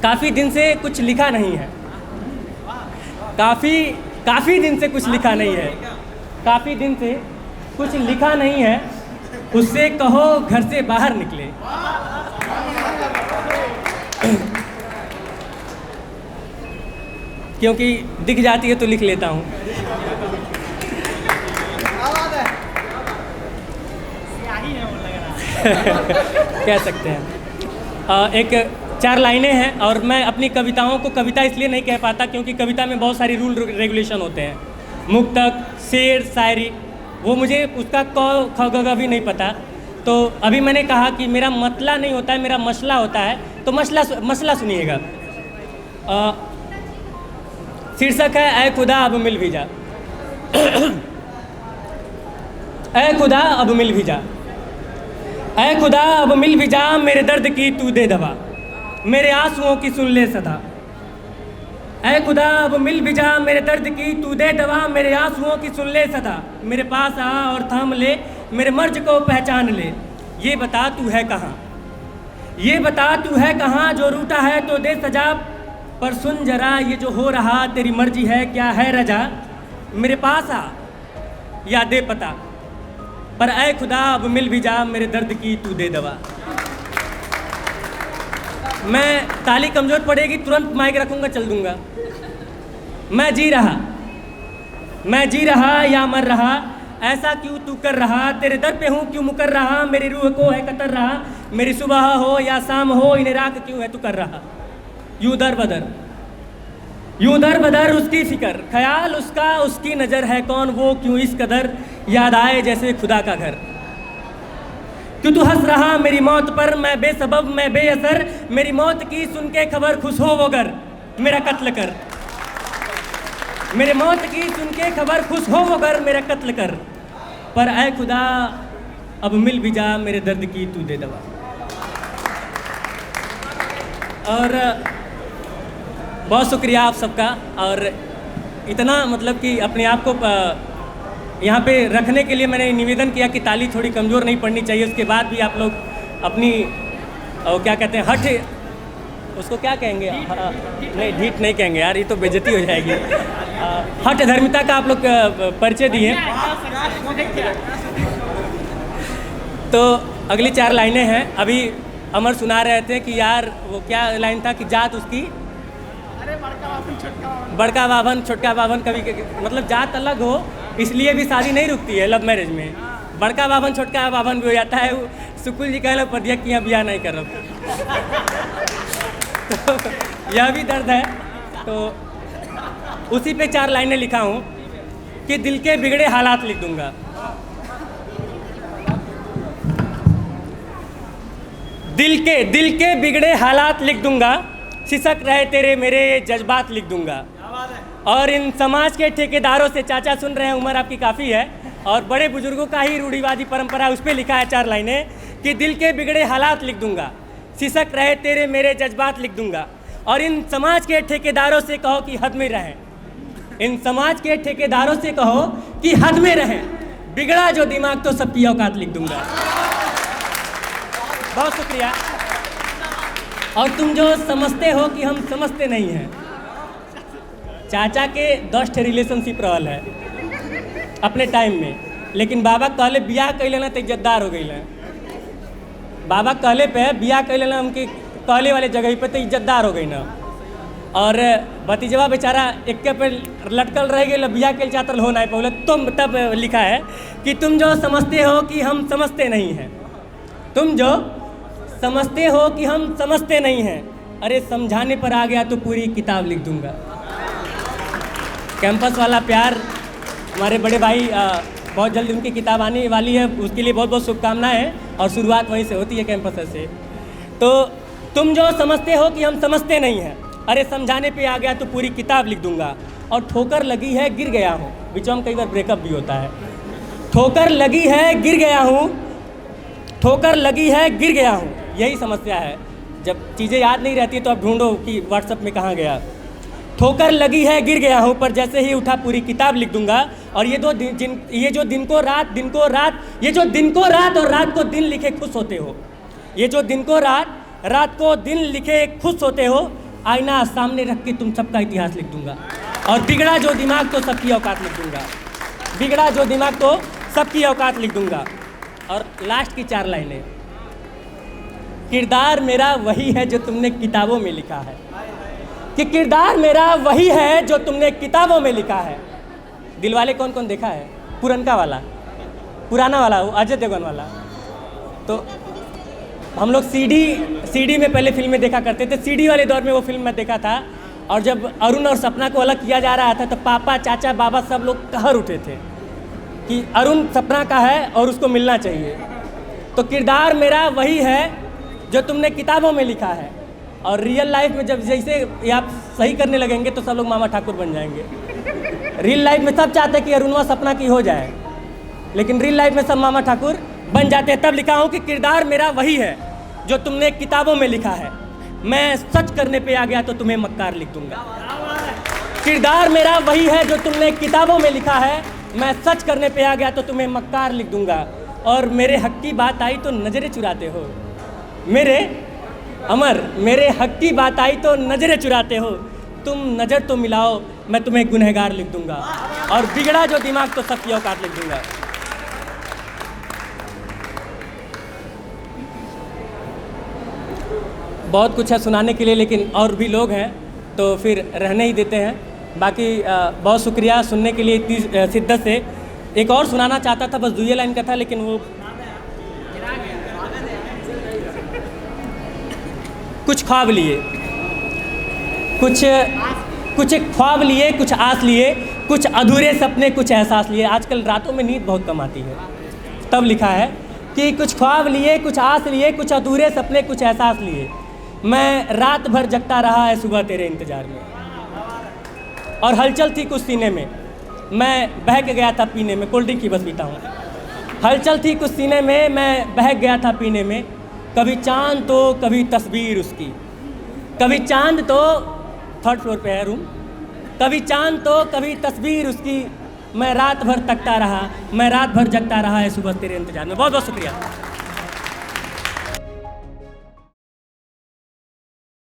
काफ़ी दिन से कुछ लिखा नहीं है। काफ़ी दिन से कुछ लिखा नहीं है। काफ़ी दिन से कुछ लिखा नहीं है, उससे कहो घर से बाहर निकले। क्योंकि दिख जाती है तो लिख लेता हूँ। कह सकते हैं। एक 4 लाइनें हैं और मैं अपनी कविताओं को कविता इसलिए नहीं कह पाता क्योंकि कविता में बहुत सारी रूल रेगुलेशन होते हैं। मुक्तक, शेर, शायरी, वो मुझे उसका क ख ग घ भी नहीं पता। तो अभी मैंने कहा कि मेरा मतला नहीं होता है, मेरा मसला होता है। तो मसला सुनिएगा। शीर्षक है ऐ खुदा अब मिल भी जा। ऐ खुदा अब मिल भी जा, ऐ खुदा अब मिल भी जा, मेरे दर्द की तू दे दवा, मेरे आंसुओं की सुन ले सदा। ऐ खुदा अब मिल भी जा, मेरे दर्द की तू दे दवा, मेरे आंसुओं की सुन ले सदा। मेरे पास आ और थाम ले, मेरे मर्ज को पहचान ले। ये बता तू है कहाँ, ये बता तू है कहाँ, जो रूठा है तो दे सजा। पर सुन जरा ये जो हो रहा तेरी मर्जी है, क्या है रजा। मेरे पास आ या दे पता, पर ऐ खुदा अब मिल भी जा, मेरे दर्द की तू दे दवा। मैं ताली कमज़ोर पड़ेगी तुरंत माइक रखूँगा, चल दूँगा। मैं जी रहा या मर रहा, ऐसा क्यों तू कर रहा, तेरे दर पे हूँ क्यों मुकर रहा, मेरी रूह को है कतर रहा, मेरी सुबह हो या शाम हो, इन्हें राख क्यों है तू कर रहा। यूं दर बदर उसकी फिक्र, ख्याल उसका उसकी नज़र है कौन वो, क्यों इस कदर याद आए जैसे खुदा का घर। क्यों तू हंस रहा मेरी मौत पर, मैं बेसबब मैं बेअसर, मेरी मौत की सुन के खबर खुश हो वो गर, मेरा कत्ल कर। मेरे मौत की सुन के खबर खुश हो वो गर, मेरा कत्ल कर। पर ऐ खुदा अब मिल भी जा, मेरे दर्द की तू दे दवा। और बहुत शुक्रिया आप सबका। और इतना मतलब कि अपने आप को यहाँ पे रखने के लिए मैंने निवेदन किया कि ताली थोड़ी कमज़ोर नहीं पड़नी चाहिए। उसके बाद भी आप लोग अपनी क्या कहते हैं हठ, उसको क्या कहेंगे, नहीं ढीठ नहीं कहेंगे यार, ये तो बेइज्जती हो जाएगी। हठ धर्मिता का आप लोग परिचय दिए। तो अगली 4 लाइनें हैं। अभी अमर सुना रहे थे कि यार वो क्या लाइन था कि जात उसकी बड़का बाभन छोटका बाभन, कभी मतलब जात अलग हो इसलिए भी शादी नहीं रुकती है लव मैरिज में। बड़का बाभन छोटका बाभन भी हो जाता है। सुकुल जी कहना पड़ दिया कि यहाँ ब्याह नहीं कर रहा। तो यह भी दर्द है। तो उसी पे 4 लाइनें लिखा हूँ कि दिल के बिगड़े हालात लिख दूंगा। दिल के बिगड़े हालात लिख दूंगा, सिसक रहे तेरे मेरे जज्बात लिख दूंगा। और इन समाज के ठेकेदारों से, चाचा सुन रहे हैं, उम्र आपकी काफ़ी है और बड़े बुजुर्गों का ही रूढ़िवादी परंपरा, उस पर लिखा है 4 लाइनें कि दिल के बिगड़े हालात लिख दूंगा, सिसक रहे तेरे मेरे जज्बात लिख दूंगा। और इन समाज के ठेकेदारों से कहो कि हद में रहें, इन समाज के ठेकेदारों से कहो कि हद में रहें, बिगड़ा जो दिमाग तो सबकी औकात लिख दूंगा। बहुत शुक्रिया। और तुम जो समझते हो कि हम समझते नहीं हैं, चाचा के 10 रिलेशनशिप रहल है अपने टाइम में, लेकिन बाबा कहले बियाह कैले ना तो इज्जतदार हो गई है। बाबा कहले पे बियाह कैले ना, उनके कहले वाले जगह पे तो इज्जतदार हो गई ना। और भतीजवा बेचारा एक पे लटकल रह गई, बियाह के चातर हो नहीं पहले। तुम तब लिखा है कि तुम जो समझते हो कि हम समझते नहीं हैं, तुम जो समझते हो कि हम समझते नहीं हैं, अरे समझाने पर आ गया तो पूरी किताब लिख दूंगा। कैंपस वाला प्यार, हमारे बड़े भाई बहुत जल्दी उनकी किताब आने वाली है, उसके लिए बहुत बहुत शुभकामनाएं। और शुरुआत वहीं से होती है, कैंपस से। तो तुम जो समझते हो कि हम समझते नहीं हैं, अरे समझाने पे आ गया तो पूरी किताब लिख दूंगा। और ठोकर लगी है गिर गया हूँ, बीचों में कई बार ब्रेकअप भी होता है। ठोकर लगी है गिर गया हूँ, ठोकर लगी है गिर गया हूँ, यही समस्या है। जब चीज़ें याद नहीं रहती तो आप ढूंढो कि व्हाट्सएप में कहाँ गया। ठोकर लगी है गिर गया हूँ, पर जैसे ही उठा पूरी किताब लिख दूंगा। और ये जो दिन को रात, ये जो दिन को रात और रात को दिन लिखे खुश होते हो, ये जो दिन को रात, रात को दिन लिखे खुश होते हो, आईना सामने रख के तुम सबका इतिहास लिख दूंगा। और बिगड़ा जो दिमाग तो सबकी औकात लिख दूंगा। बिगड़ा जो दिमाग तो सबकी औकात लिख दूंगा। और लास्ट की 4 लाइनें, किरदार मेरा वही है जो तुमने किताबों में लिखा है, कि किरदार मेरा वही है जो तुमने किताबों में लिखा है। दिलवाले कौन कौन देखा है? पुरनका वाला, पुराना वाला, वो अजय देवगन वाला। तो हम लोग सीडी में पहले फिल्में देखा करते थे। सीडी वाले दौर में वो फिल्म मैं देखा था। और जब अरुण और सपना को अलग किया जा रहा था तो पापा, चाचा, बाबा सब लोग कहर उठे थे कि अरुण सपना का है और उसको मिलना चाहिए। तो किरदार मेरा वही है जो तुमने किताबों में लिखा है। और रियल लाइफ में जब जैसे ये आप सही करने लगेंगे तो सब लोग मामा ठाकुर बन जाएंगे। रियल लाइफ में सब चाहते हैं कि अरुणवा सपना की हो जाए, लेकिन रियल लाइफ में सब मामा ठाकुर बन जाते हैं। तब लिखा हूँ कि किरदार मेरा वही है जो तुमने किताबों में लिखा है, मैं सच करने पे आ गया तो तुम्हें मक्कार लिख दूंगा। किरदार मेरा वही है जो तुमने किताबों में लिखा है, मैं सच करने पे आ गया तो तुम्हें मक्कार लिख दूंगा। और मेरे हक की बात आई तो नजरें चुराते हो, मेरे अमर, मेरे हक की बात आई तो नजरें चुराते हो। तुम नज़र तो मिलाओ, मैं तुम्हें गुनहगार लिख दूंगा। और बिगड़ा जो दिमाग तो सबकी औकात लिख दूंगा। बहुत कुछ है सुनाने के लिए, लेकिन और भी लोग हैं तो फिर रहने ही देते हैं। बाकी बहुत शुक्रिया सुनने के लिए इतनी शिद्दत से। एक और सुनाना चाहता था, बस 2 लाइन का था, लेकिन वो कुछ ख्वाब लिए, कुछ ख्वाब लिए, कुछ आस लिए, कुछ अधूरे सपने, कुछ एहसास लिए। आजकल रातों में नींद बहुत कम आती है, तब लिखा है कि कुछ ख्वाब लिए, कुछ आस लिए, कुछ अधूरे सपने, कुछ एहसास लिए। मैं रात भर जगता रहा है सुबह तेरे इंतज़ार में। और हलचल थी कुछ सीने में, मैं बहक गया था पीने में। कोल्ड ड्रिंक की बस पीता हूँ। हलचल थी कुछ सीने में, मैं बहक गया था पीने में। कभी चांद तो कभी तस्वीर उसकी, कभी चांद तो 3rd फ्लोर पे है रूम, कभी चांद तो कभी तस्वीर उसकी। मैं रात भर तकता रहा, मैं रात भर जगता रहा है सुबह तेरे इंतज़ार में। बहुत बहुत शुक्रिया।